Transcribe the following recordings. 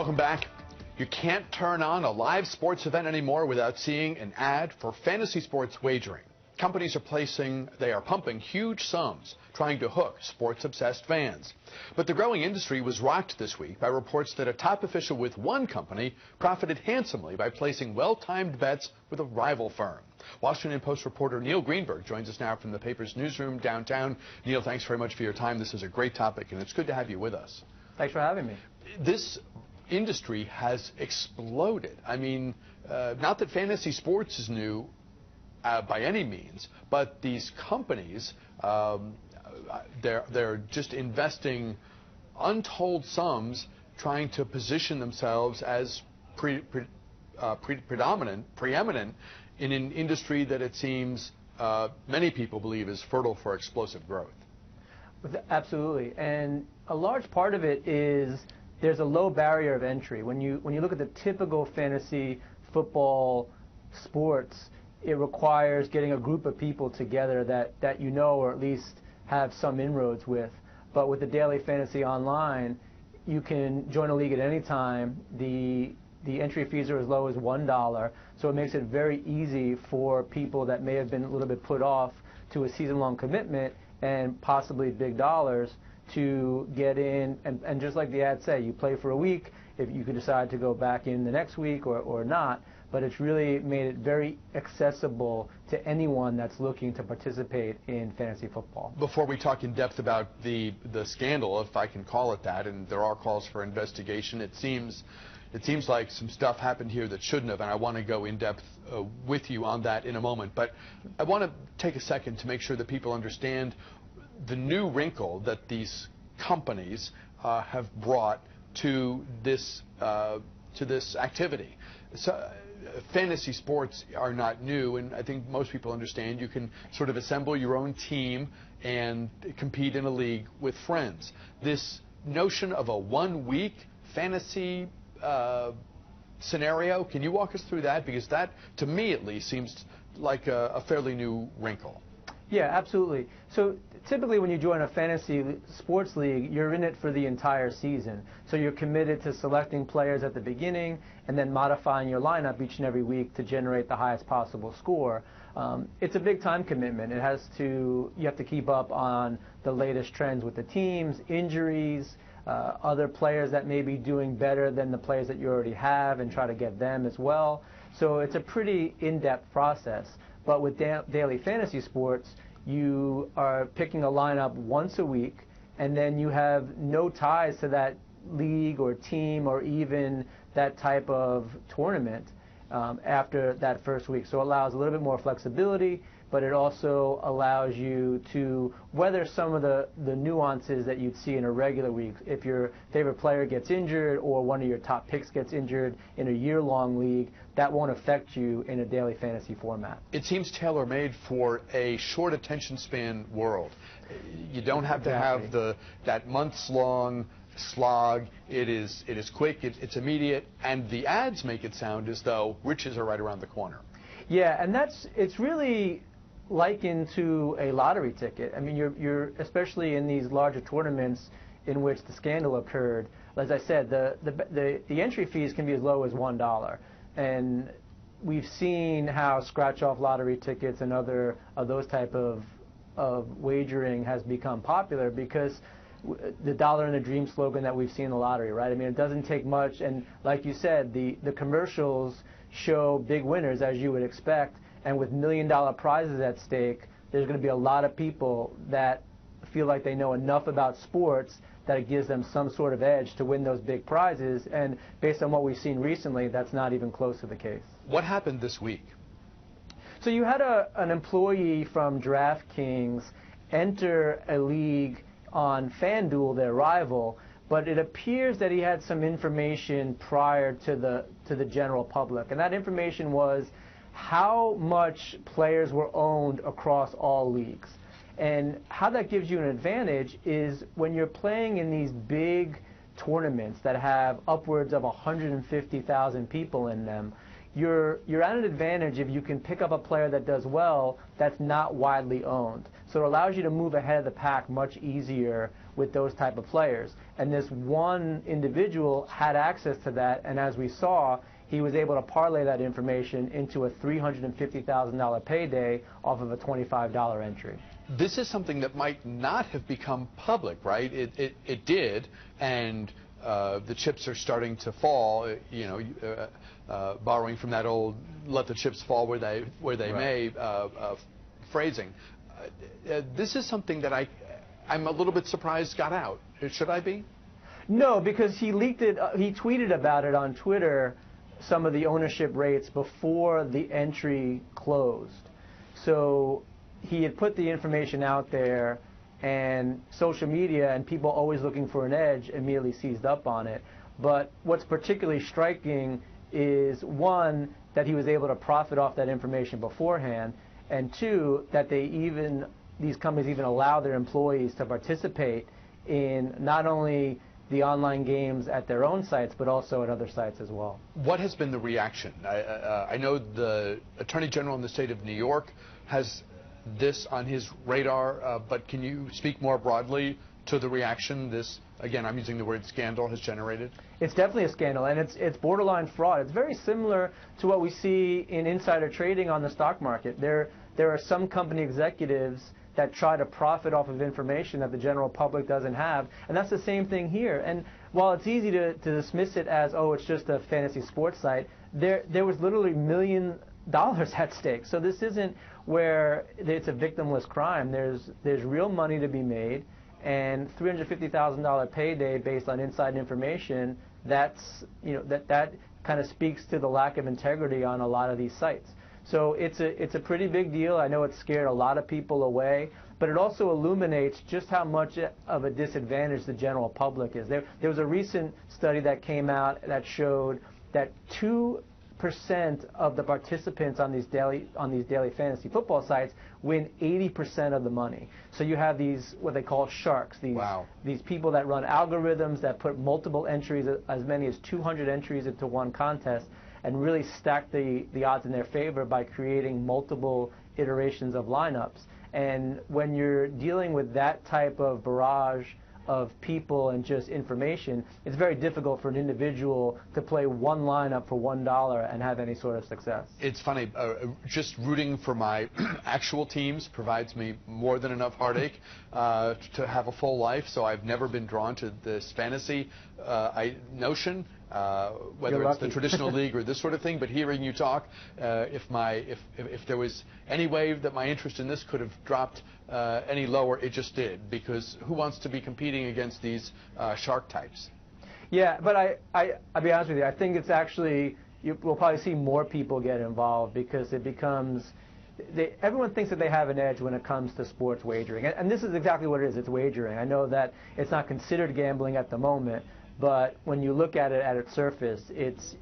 Welcome back. You can't turn on a live sports event anymore without seeing an ad for fantasy sports wagering. Companies are pumping huge sums trying to hook sports-obsessed fans. But the growing industry was rocked this week by reports that a top official with one company profited handsomely by placing well-timed bets with a rival firm. Washington Post reporter Neil Greenberg joins us now from the paper's newsroom downtown. Neil, thanks very much for your time. This is a great topic, and it's good to have you with us. Thanks for having me. This industry has exploded. I mean, not that fantasy sports is new by any means, but these companies, they're just investing untold sums trying to position themselves as preeminent in an industry that it seems many people believe is fertile for explosive growth. Absolutely, and a large part of it is there's a low barrier of entry. When you look at the typical fantasy football sports, it requires getting a group of people together that you know or at least have some inroads with. But with the daily fantasy online, you can join a league at any time. The entry fees are as low as $1, so it makes it very easy for people that may have been a little bit put off to a season-long commitment and possibly big dollars to get in, and just like the ads say, you play for a week, if you could decide to go back in the next week or not, but it's really made it very accessible to anyone that's looking to participate in fantasy football. Before we talk in depth about the scandal, if I can call it that, and there are calls for investigation, it seems like some stuff happened here that shouldn't have, and I want to go in depth with you on that in a moment. But I want to take a second to make sure that people understand the new wrinkle that these companies have brought to this activity. So, fantasy sports are not new, and I think most people understand you can sort of assemble your own team and compete in a league with friends. This notion of a one-week fantasy scenario, can you walk us through that? Because that, to me at least, seems like a fairly new wrinkle. Yeah, absolutely. So typically when you join a fantasy sports league, you're in it for the entire season. So you're committed to selecting players at the beginning and then modifying your lineup each and every week to generate the highest possible score. It's a big time commitment. You have to keep up on the latest trends with the teams, injuries, other players that may be doing better than the players that you already have, and try to get them as well. So it's a pretty in-depth process. But with daily fantasy sports, you are picking a lineup once a week, and then you have no ties to that league or team or even that type of tournament after that first week. So it allows a little bit more flexibility, but it also allows you to weather some of the nuances that you'd see in a regular week. If your favorite player gets injured or one of your top picks gets injured in a year-long league, that won't affect you in a daily fantasy format. It seems tailor-made for a short attention span world. You don't have to have that months-long slog. It is quick, it's immediate, and the ads make it sound as though riches are right around the corner. Yeah, and it's really likened to a lottery ticket. I mean, you're especially in these larger tournaments in which the scandal occurred. As I said, the entry fees can be as low as $1, and we've seen how scratch-off lottery tickets and other of those type of wagering has become popular because the dollar and the dream slogan that we've seen in the lottery, right? I mean, it doesn't take much, and like you said, the commercials show big winners, as you would expect, and with million-dollar prizes at stake, there's going to be a lot of people that feel like they know enough about sports that it gives them some sort of edge to win those big prizes, and based on what we've seen recently, that's not even close to the case. What happened this week? So you had an employee from DraftKings enter a league on FanDuel, their rival, but it appears that he had some information prior to the general public, and that information was how much players were owned across all leagues. And how that gives you an advantage is when you're playing in these big tournaments that have upwards of 150,000 people in them, you're at an advantage if you can pick up a player that does well that's not widely owned. So it allows you to move ahead of the pack much easier with those type of players. And this one individual had access to that, and as we saw, he was able to parlay that information into a $350,000 payday off of a $25 entry. This is something that might not have become public, right? It did, and the chips are starting to fall. You know, borrowing from that old "let the chips fall where they Right. may" phrasing. This is something that I'm a little bit surprised got out. Should I be? No, because he leaked it. He tweeted about it on Twitter, some of the ownership rates before the entry closed. So he had put the information out there, and social media and people always looking for an edge immediately seized up on it. But what's particularly striking is, one, that he was able to profit off that information beforehand, and two, that these companies even allow their employees to participate in not only the online games at their own sites, but also at other sites as well. What has been the reaction? I know the Attorney General in the state of New York has this on his radar, but can you speak more broadly to the reaction this, again, I'm using the word scandal, has generated? It's definitely a scandal, and it's borderline fraud. It's very similar to what we see in insider trading on the stock market. There are some company executives that try to profit off of information that the general public doesn't have, and that's the same thing here. And while it's easy to dismiss it as, oh, it's just a fantasy sports site, there was literally $1 million at stake. So this isn't where it's a victimless crime. There's real money to be made, and $350,000 payday based on inside information. That's, you know, that kind of speaks to the lack of integrity on a lot of these sites. So it's a pretty big deal. I know it scared a lot of people away, but it also illuminates just how much of a disadvantage the general public is. There was a recent study that came out that showed that 2% of the participants on these daily fantasy football sites win 80% of the money. So you have these, what they call sharks, these people that run algorithms that put multiple entries, as many as 200 entries into one contest, and really stack the odds in their favor by creating multiple iterations of lineups. And when you're dealing with that type of barrage of people and just information, it's very difficult for an individual to play one lineup for $1 and have any sort of success. It's funny, just rooting for my actual teams provides me more than enough heartache to have a full life, so I've never been drawn to this fantasy notion. Whether it's the traditional league or this sort of thing, but hearing you talk, if there was any way that my interest in this could have dropped any lower, it just did, because who wants to be competing against these shark types? Yeah, but I'll be honest with you, I think it's actually, we'll probably see more people get involved, because it becomes, everyone thinks that they have an edge when it comes to sports wagering, and this is exactly what it is. It's wagering. I know that it's not considered gambling at the moment, but when you look at it at its surface,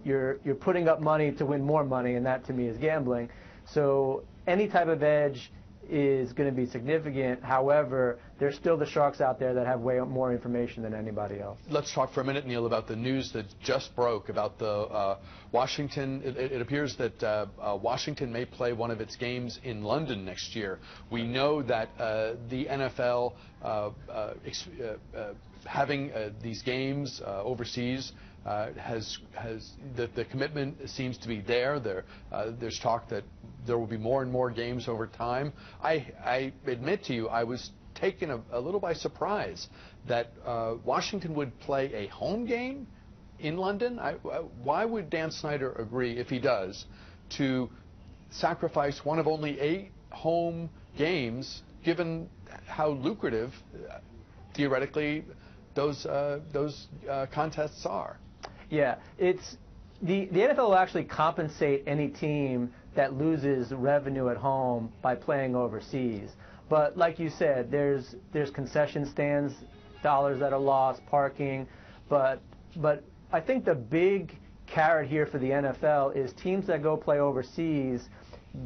you're putting up money to win more money, and that to me is gambling. So any type of edge is going to be significant. However, there's still the sharks out there that have way more information than anybody else. Let's talk for a minute, Neil, about the news that just broke about the Washington. It appears that Washington may play one of its games in London next year. We know that the NFL having these games overseas has the commitment seems to be there. There's talk that there will be more and more games over time. I admit to you, I was taken a little by surprise that Washington would play a home game in London. Why would Dan Snyder agree, if he does, to sacrifice one of only 8 home games, given how lucrative, theoretically, those contests are? Yeah, the NFL will actually compensate any team that loses revenue at home by playing overseas. But like you said, there's concession stands, dollars that are lost, parking. But I think the big carrot here for the NFL is teams that go play overseas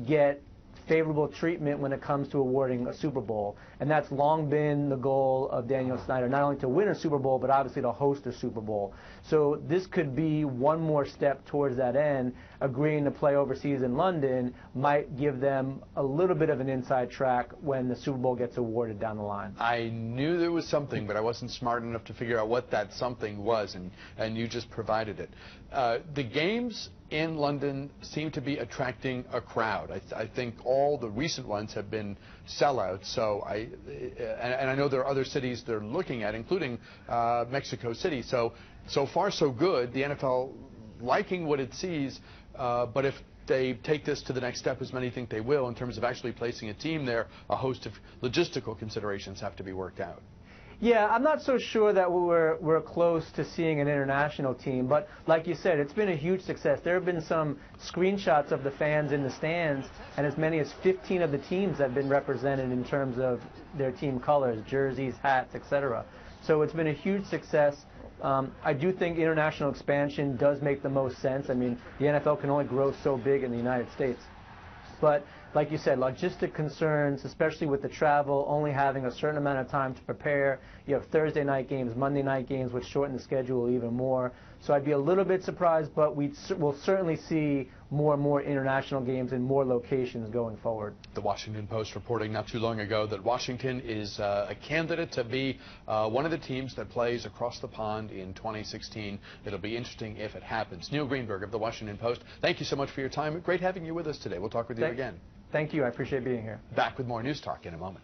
get favorable treatment when it comes to awarding a Super Bowl. And that's long been the goal of Daniel Snyder, not only to win a Super Bowl, but obviously to host a Super Bowl. So this could be one more step towards that end. Agreeing to play overseas in London might give them a little bit of an inside track when the Super Bowl gets awarded down the line. I knew there was something, but I wasn't smart enough to figure out what that something was, and you just provided it. The games in London seem to be attracting a crowd. I think all the recent ones have been sellouts. So and I know there are other cities they're looking at, including Mexico City. So far so good. The NFL liking what it sees, but if they take this to the next step, as many think they will, in terms of actually placing a team there, a host of logistical considerations have to be worked out. Yeah, I'm not so sure that we're close to seeing an international team, but like you said, it's been a huge success. There have been some screenshots of the fans in the stands, and as many as 15 of the teams have been represented in terms of their team colors, jerseys, hats, etc. So it's been a huge success. I do think international expansion does make the most sense. I mean, the NFL can only grow so big in the United States. But like you said, logistic concerns, especially with the travel, only having a certain amount of time to prepare. You have Thursday night games, Monday night games, which shorten the schedule even more. So I'd be a little bit surprised, but we'll certainly see more and more international games in more locations going forward. The Washington Post reporting not too long ago that Washington is a candidate to be one of the teams that plays across the pond in 2016. It'll be interesting if it happens. Neil Greenberg of the Washington Post, thank you so much for your time. Great having you with us today. We'll talk with you again. Thank you. I appreciate being here. Back with more News Talk in a moment.